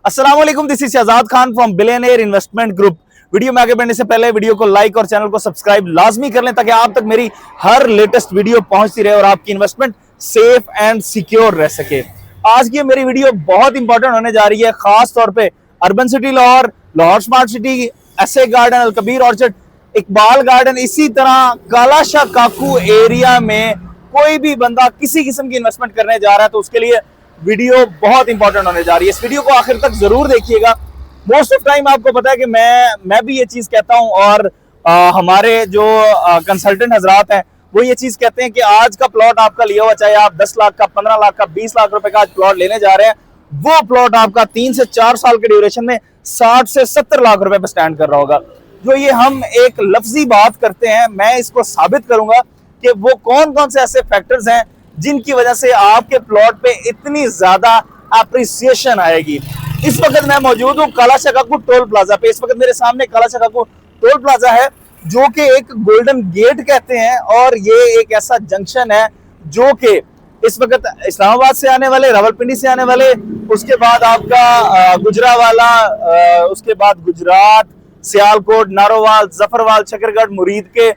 अस्सलाम वालेकुम, this is Shahzad Khan from billionaire investment group. Video में आगे बढ़ने से पहले वीडियो को लाइक और चैनल को सब्सक्राइब लाजमी कर लें ताकि आप तक मेरी हर लेटेस्ट वीडियो पहुंचती रहे और आपकी इन्वेस्टमेंट सेफ एंड सिक्योर रह सके। आज की मेरी वीडियो बहुत इंपॉर्टेंट होने जा रही है, खास तौर पे urban city Lahore, Lahore smart city, SA garden, Al Kabir orchard, Iqbal garden, इसी तरह काला शाह काकू एरिया में कोई भी बंदा किसी किस्म की इन्वेस्टमेंट करने जा रहा है तो उसके लिए वीडियो बहुत इंपॉर्टेंट होने जा रही है। इस वीडियो को आखिर तक जरूर देखिएगा। मोस्ट ऑफ टाइम आपको पता है कि मैं भी ये चीज कहता हूं और हमारे जो कंसल्टेंट हजरात हैं वो ये चीज कहते हैं कि आज का प्लॉट आपका लिया हुआ, चाहे आप 10 लाख का, 15 लाख का, 20 लाख रुपए का आज प्लॉट लेने जा रहे हैं, वो प्लॉट आपका 3 से 4 साल के ड्यूरेशन में 60 से 70 लाख रुपए पर स्टैंड कर रहा होगा। जो ये हम एक लफ्जी बात करते हैं, मैं इसको साबित करूंगा कि वो कौन कौन से ऐसे फैक्टर्स हैं जिनकी वजह से आपके प्लॉट पे इतनी ज्यादा अप्रिसिएशन आएगी। इस वक्त मैं मौजूद हूँ काला शाह काकू टोल प्लाजा पे। इस वक्त मेरे सामने काला शाह काकू टोल प्लाजा है जो कि एक गोल्डन गेट कहते हैं और ये एक ऐसा जंक्शन है जो कि इस वक्त इस्लामाबाद से आने वाले, रावलपिंडी से आने वाले, उसके बाद आपका गुजरावाला, उसके बाद गुजरात, सियालकोट, नारोवाल, जफरवाल, शकरगढ़, मुरीद के,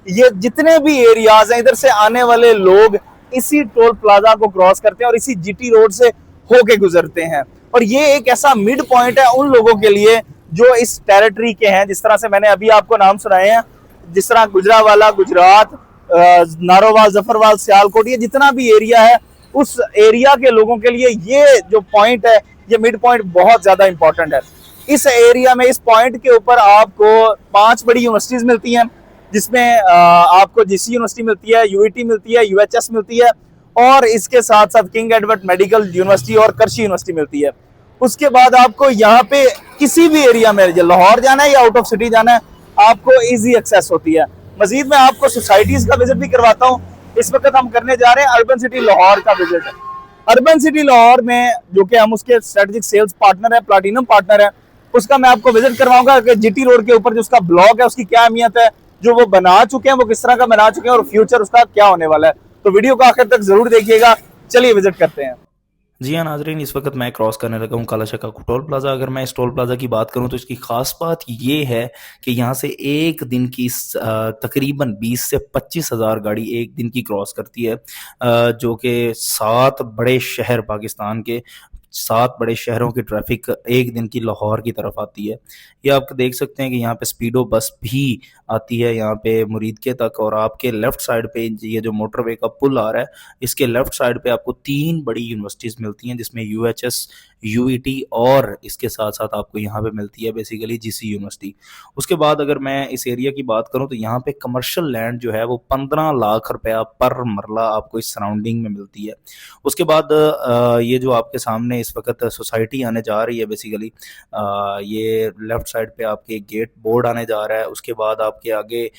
ये जितने भी एरियाज हैं इधर से आने वाले लोग इसी टोल प्लाजा को क्रॉस करते हैं और इसी जीटी रोड से होके गुजरते हैं। और ये एक ऐसा मिड पॉइंट है उन लोगों के लिए जो इस टेरिटरी के हैं, जिस तरह से मैंने अभी आपको नाम सुनाए हैं, जिस तरह गुजरावाला, गुजरात, नारोवाल, जफरवाल, सियालकोट, ये जितना भी एरिया है उस एरिया के लोगों के लिए ये जो पॉइंट है, ये मिड पॉइंट बहुत ज्यादा इंपॉर्टेंट है। इस एरिया में, इस पॉइंट के ऊपर आपको 5 बड़ी यूनिवर्सिटीज मिलती हैं, जिसमें आपको जीसी यूनिवर्सिटी मिलती है, यूईटी मिलती है, यूएचएस मिलती है और इसके साथ साथ किंग एडवर्ड मेडिकल यूनिवर्सिटी और करशी यूनिवर्सिटी मिलती है। उसके बाद आपको यहाँ पे किसी भी एरिया में लाहौर जाना है या आउट ऑफ सिटी जाना है, आपको इजी एक्सेस होती है। मजीद मैं आपको सोसाइटीज का विजिट भी करवाता हूँ। इस वक्त हम करने जा रहे हैं अर्बन सिटी लाहौर का विजिट। अर्बन सिटी लाहौर में जो कि हम उसके स्ट्रेटेजिक सेल्स पार्टनर है, प्लैटिनम पार्टनर है, उसका मैं आपको विजिट करवाऊंगा कि जीटी रोड के ऊपर जो उसका ब्लॉक है उसकी क्या अहमियत है, जो वो बना चुके हैं वो किस तरह का बना चुके हैं और फ्यूचर उसका क्या होने वाला है। तो वीडियो को आखिर तक जरूर देखिएगा। चलिए विजिट करते हैं। जी हाँ नाजरीन, इस वक्त मैं क्रॉस करने लगा हूँ काला शाह काकू टोल प्लाजा। अगर मैं इस टोल प्लाजा की बात करूँ तो इसकी खास बात ये है कि यहाँ से एक दिन की तकरीबन 20 से 25 हज़ार गाड़ी एक दिन की क्रॉस करती है, जो कि 7 बड़े शहर, पाकिस्तान के 7 बड़े शहरों की ट्रैफिक एक दिन की लाहौर की तरफ आती है। ये आप देख सकते हैं कि यहाँ पे स्पीडो बस भी आती है यहाँ पे मुरीद के तक, और आपके लेफ्ट साइड पे ये जो मोटरवे का पुल आ रहा है, इसके लेफ्ट साइड पे आपको 3 बड़ी यूनिवर्सिटीज़ मिलती हैं, जिसमें यूएचएस, यूईटी और इसके साथ साथ आपको यहाँ पे मिलती है बेसिकली जीसी यूनिवर्सिटी। उसके बाद अगर मैं इस एरिया की बात करूँ तो यहाँ पे कमर्शियल लैंड जो है वो 15 लाख रुपया पर मरला आपको इस सराउंडिंग में मिलती है। उसके बाद ये जो आपके सामने इस वक्त सोसाइटी आने जा रही है बेसिकली, ये लेफ्ट साइड पे आपके गेट बोर्ड आने जा रहा है। उसके बाद आपके आगे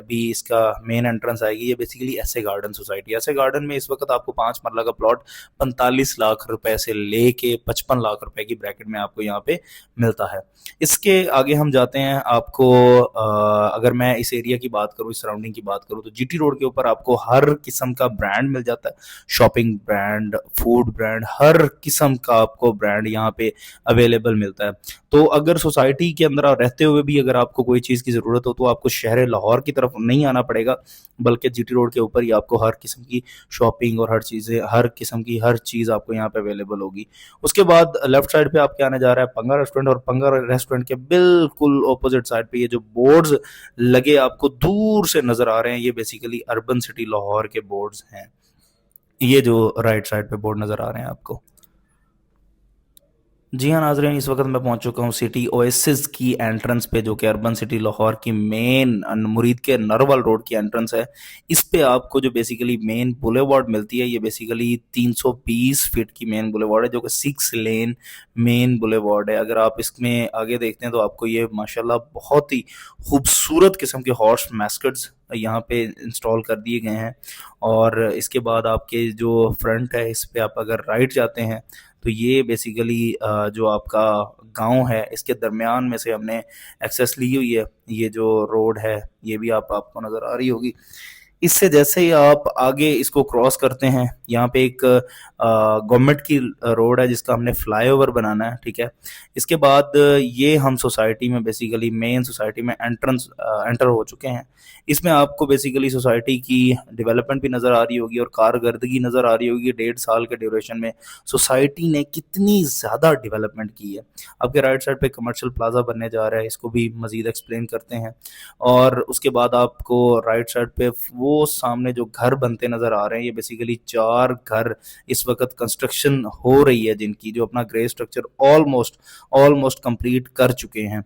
भी इसका मेन एंट्रेंस आएगी। ये basically SA garden society. SA garden में इस वक्त आपको 5 मरला का प्लॉट 45 लाख रुपए से लेके 55 लाख रुपए की ब्रैकेट में आपको यहाँ पे मिलता है। इसके आगे हम जाते हैं। आपको अगर मैं इस एरिया की बात करूँ, इस सराउंडिंग की बात करूँ, तो जीटी रोड के ऊपर आपको हर किस्म का ब्रांड मिल जाता है। शॉपिंग ब्रांड, फूड ब्रांड, हर किस्म का आपको ब्रांड यहाँ पे अवेलेबल मिलता है। तो अगर सोसाइटी के अंदर रहते हुए भी अगर आपको कोई चीज़ की ज़रूरत हो तो आपको शहर लाहौर की तरफ नहीं आना पड़ेगा, बल्कि जीटी रोड के ऊपर ही आपको हर किस्म की शॉपिंग और हर किस्म की हर चीज़ आपको यहाँ पे अवेलेबल होगी। उसके बाद लेफ्ट साइड पे आपके आने जा रहा है पंगा रेस्टोरेंट, और पंगा रेस्टोरेंट के बिल्कुल ऑपोजिट साइड पे ये जो बोर्ड्स लगे आपको दूर से नज़र आ रहे हैं, ये बेसिकली अर्बन सिटी लाहौर के बोर्ड्स हैं। ये जो राइट साइड पे बोर्ड नज़र आ रहे हैं आपको। जी हाँ नाजरीन, इस वक्त मैं पहुंच चुका हूँ सिटी ओएसिस की एंट्रेंस पे, जो कि अर्बन सिटी लाहौर की मेन मुरीद के नरवल रोड की एंट्रेंस है। इस पे आपको जो बेसिकली मेन बुलेवार्ड मिलती है, ये बेसिकली 320 फीट की मेन बुलेवार्ड है, जो कि 6 लेन मेन बुलेवार्ड है। अगर आप इसमें आगे देखते हैं तो आपको ये माशाल्लाह बहुत ही खूबसूरत किस्म के हॉर्स मैस्कट्स यहाँ पे इंस्टॉल कर दिए गए हैं। और इसके बाद आपके जो फ्रंट है, इस पे आप अगर राइट जाते हैं तो ये बेसिकली जो आपका गांव है, इसके दरमियान में से हमने एक्सेस ली हुई है। ये जो रोड है ये भी आपको नज़र आ रही होगी। इससे जैसे ही आप आगे इसको क्रॉस करते हैं, यहाँ पे एक गवर्नमेंट की रोड है जिसका हमने फ्लाईओवर बनाना है, ठीक है। इसके बाद ये हम सोसाइटी में बेसिकली मेन सोसाइटी में एंटर हो चुके हैं। इसमें आपको बेसिकली सोसाइटी की डेवलपमेंट भी नज़र आ रही होगी और कारकर्दगी नज़र आ रही होगी। 1.5 साल के ड्यूरेशन में सोसाइटी ने कितनी ज़्यादा डेवलपमेंट की है। आपके राइट साइड पे कमर्शियल प्लाजा बनने जा रहा है, इसको भी मज़ीद एक्सप्लेन करते हैं। और उसके बाद आपको राइट साइड पे वो सामने जो घर बनते नज़र आ रहे हैं, ये बेसिकली 4 घर इस वक्त कंस्ट्रक्शन हो रही है, जिनकी जो अपना ग्रे स्ट्रक्चर ऑलमोस्ट कंप्लीट कर चुके हैं।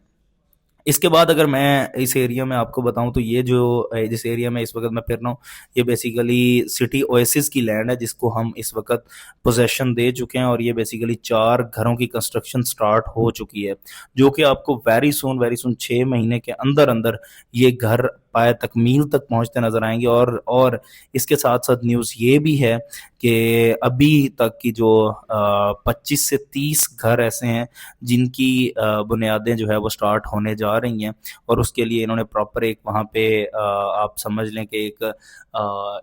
इसके बाद अगर मैं इस एरिया में आपको बताऊं तो ये जो जिस एरिया में इस वक्त मैं फिर रहा हूँ, ये बेसिकली सिटी ओएसिस की लैंड है जिसको हम इस वक्त पोजेशन दे चुके हैं। और ये बेसिकली 4 घरों की कंस्ट्रक्शन स्टार्ट हो चुकी है, जो कि आपको वेरी सुन 6 महीने के अंदर अंदर ये घर पाए तकमील तक पहुंचते नजर आएंगे। और इसके साथ साथ न्यूज़ ये भी है कि अभी तक की जो 25 से 30 घर ऐसे हैं जिनकी बुनियादें जो है वो स्टार्ट होने जा रही हैं। और उसके लिए इन्होंने प्रॉपर एक वहाँ पे आप समझ लें कि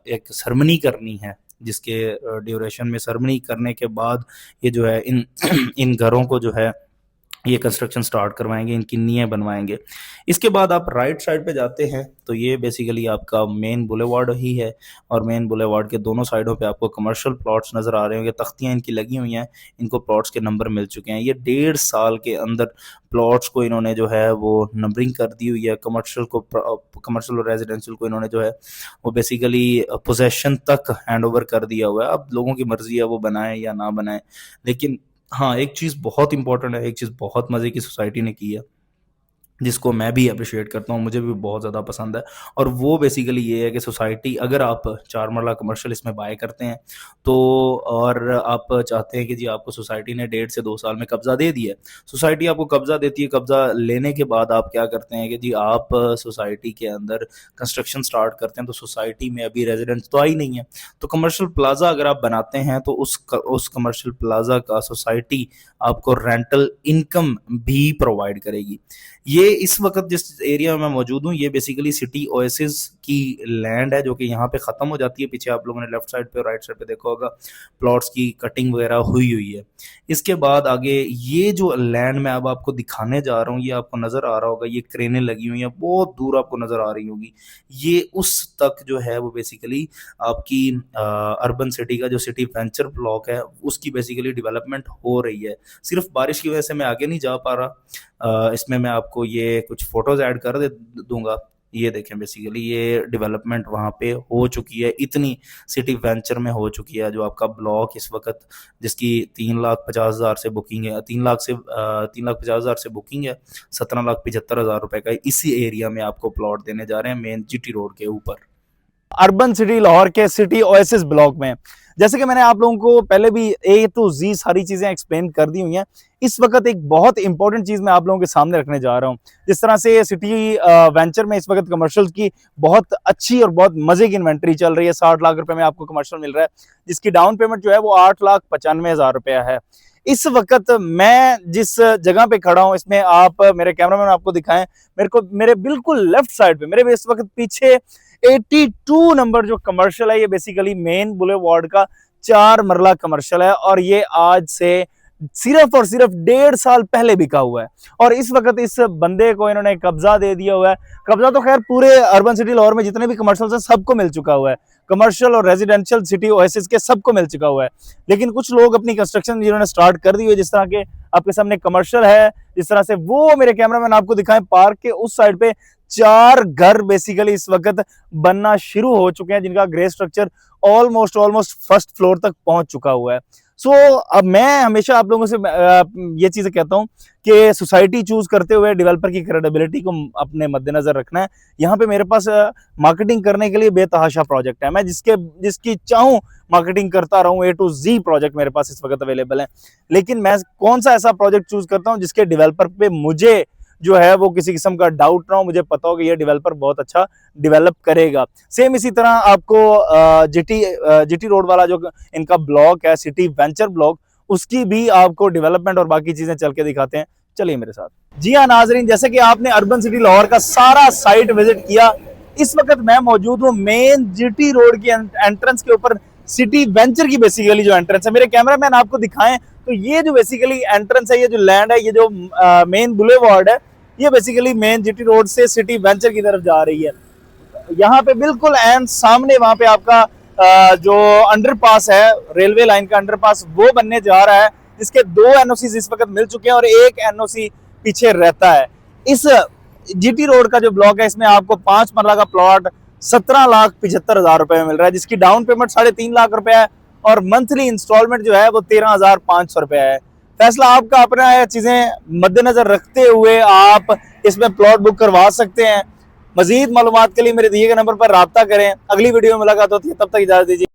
एक सरमनी करनी है, जिसके ड्यूरेशन में सरमनी करने के बाद ये जो है इन इन घरों को जो है ये कंस्ट्रक्शन स्टार्ट करवाएंगे, इनकी नींवें बनवाएंगे। इसके बाद आप राइट साइड पे जाते हैं तो ये बेसिकली आपका मेन बुलेवार्ड ही है। और मेन बुलेवार्ड के दोनों साइडों पे आपको कमर्शियल प्लॉट्स नज़र आ रहे होंगे, तख्तियाँ इनकी लगी हुई हैं, इनको प्लॉट्स के नंबर मिल चुके हैं। ये 1.5 साल के अंदर प्लॉट्स को इन्होंने जो है वो नंबरिंग कर दी हुई है। कमर्शियल और रेजिडेंशियल को इन्होंने जो है वो बेसिकली पोजेशन तक हैंड ओवर कर दिया हुआ है। अब लोगों की मर्जी है वो बनाए या ना बनाए। लेकिन हाँ, एक चीज़ बहुत इंपॉर्टेंट है, एक चीज़ बहुत मज़े की सोसाइटी ने की है, जिसको मैं भी अप्रिशिएट करता हूँ, मुझे भी बहुत ज़्यादा पसंद है। और वो बेसिकली ये है कि सोसाइटी, अगर आप 4 मरला कमर्शियल इसमें बाय करते हैं तो, और आप चाहते हैं कि जी आपको सोसाइटी ने 1.5 से 2 साल में कब्ज़ा दे दिया है, सोसाइटी आपको कब्ज़ा देती है। कब्ज़ा लेने के बाद आप क्या करते हैं कि जी आप सोसाइटी के अंदर कंस्ट्रक्शन स्टार्ट करते हैं, तो सोसाइटी में अभी रेजिडेंट्स तो आई नहीं है, तो कमर्शियल प्लाजा अगर आप बनाते हैं तो उस कमर्शियल प्लाजा का सोसाइटी आपको रेंटल इनकम भी प्रोवाइड करेगी। ये इस वक्त जिस एरिया में मैं मौजूद हूँ, ये बेसिकली सिटी ओएसिस की लैंड है, जो कि यहाँ पे ख़त्म हो जाती है। पीछे आप लोगों ने लेफ्ट साइड पे और राइट साइड पे देखा होगा, प्लॉट्स की कटिंग वगैरह हुई है। इसके बाद आगे ये जो लैंड मैं अब आपको दिखाने जा रहा हूँ, ये आपको नज़र आ रहा होगा, ये क्रेनें लगी हुई हैं, बहुत दूर आपको नज़र आ रही होगी। ये उस तक जो है वो बेसिकली आपकी अर्बन सिटी का जो सिटी वेंचर ब्लॉक है उसकी बेसिकली डेवलपमेंट हो रही है। सिर्फ बारिश की वजह से मैं आगे नहीं जा पा रहा। इसमें मैं आपको ये कुछ फोटोज ऐड कर दूंगा। ये देखें, बेसिकली ये डेवलपमेंट वहाँ पे हो चुकी है, इतनी सिटी वेंचर में हो चुकी है। जो आपका ब्लॉक इस वक्त जिसकी 3,50,000 से बुकिंग है, 3,50,000 से बुकिंग है, 17,75,000 रुपए का इसी एरिया में आपको प्लॉट देने जा रहे हैं, मेन जीटी रोड के ऊपर, अर्बन सिटी लाहौर के सिटी ओएसिस ब्लॉक में। जैसे कि मैंने आप लोगों को पहले भी ए टू जी सारी चीजें एक्सप्लेन कर दी हुई हैं। इस वक्त एक बहुत इंपॉर्टेंट चीज मैं आप लोगों के सामने रखने जा रहा हूं। जिस तरह से सिटी वेंचर में इस वक्त कमर्शियल की बहुत अच्छी और बहुत मजे की इन्वेंट्री चल रही है। 60 लाख रुपए में आपको कमर्शियल मिल रहा है, जिसकी डाउन पेमेंट जो है वो 8,95,000 रुपया है। इस वक्त मैं जिस जगह पे खड़ा हूं, इसमें आप मेरे कैमरामैन आपको दिखाएं, मेरे बिल्कुल लेफ्ट साइड पे, मेरे इस वक्त पीछे 82 नंबर जो कमर्शियल है, ये बेसिकली मेन बुलेवार्ड का 4 मरला कमर्शियल है। और ये आज से सिर्फ और सिर्फ 1.5 साल पहले बिका हुआ है। और इस वक्त इस बंदे को इन्होंने कब्जा दे दिया हुआ है। कब्जा तो खैर पूरे अर्बन सिटी लाहौर में जितने भी कमर्शियल हैं सबको मिल चुका हुआ है, कमर्शियल और रेजिडेंशियल सिटी ओएसिस के सबको मिल चुका हुआ है। लेकिन कुछ लोग अपनी कंस्ट्रक्शन जिन्होंने स्टार्ट कर दी हुई है, जिस तरह के आपके सामने कमर्शियल है, जिस तरह से वो मेरे कैमरामैन आपको दिखाएं, पार्क के उस साइड पे 4 घर बेसिकली इस वक्त बनना शुरू हो चुके हैं, जिनका grey structure almost first floor तक पहुंच चुका हुआ है। सो अब मैं हमेशा आप लोगों से ये चीजें कहता हूं कि सोसाइटी चूज करते हुए डेवलपर की क्रेडिबिलिटी को अपने मद्देनजर रखना है। यहाँ पे मेरे पास मार्केटिंग करने के लिए बेतहाशा प्रोजेक्ट है, मैं जिसकी चाहूँ मार्केटिंग करता रहूं। ए टू जी प्रोजेक्ट मेरे पास इस वक्त अवेलेबल है। लेकिन मैं कौन सा ऐसा प्रोजेक्ट चूज करता हूं जिसके डेवलपर पे मुझे जो है वो किसी किस्म का डाउट ना हो, मुझे पता हो कि ये डेवलपर बहुत अच्छा डेवलप करेगा। सेम इसी तरह आपको जीटी रोड वाला जो इनका ब्लॉक है, सिटी वेंचर ब्लॉक, उसकी भी आपको डेवलपमेंट और बाकी चीजें चल के दिखाते हैं। चलिए मेरे साथ। जी हाँ नाजरीन, जैसे कि आपने अर्बन सिटी लाहौर का सारा साइट विजिट किया, इस वक्त मैं मौजूद हूँ मेन जीटी रोड की एंट्रेंस के ऊपर, सिटी वेंचर की बेसिकली जो एंट्रेंस है। मेरे कैमरामैन आपको दिखाएं तो ये जो बेसिकली एंट्रेंस है, ये जो लैंड है, ये जो मेन बुलेवार्ड है, ये बेसिकली मेन जीटी रोड से सिटी वेंचर की तरफ जा रही है। यहाँ पे बिल्कुल एंड सामने वहां पे आपका जो अंडरपास है, रेलवे लाइन का अंडरपास, वो बनने जा रहा है, जिसके 2 एनओसी इस वक्त मिल चुके हैं और 1 एनओसी पीछे रहता है। इस जीटी रोड का जो ब्लॉक है, इसमें आपको 5 मरला का प्लॉट 17,75,000 रुपए में मिल रहा है, जिसकी डाउन पेमेंट 3.5 लाख रुपए है और मंथली इंस्टॉलमेंट जो है वो 13,500 रुपए है। फैसला आपका अपना है, चीजें मद्देनजर रखते हुए आप इसमें प्लॉट बुक करवा सकते हैं। मजीद मालूमात के लिए मेरे दिए गए नंबर पर राब्ता करें। अगली वीडियो में मुलाकात होती है, तब तक इजाजत दीजिए।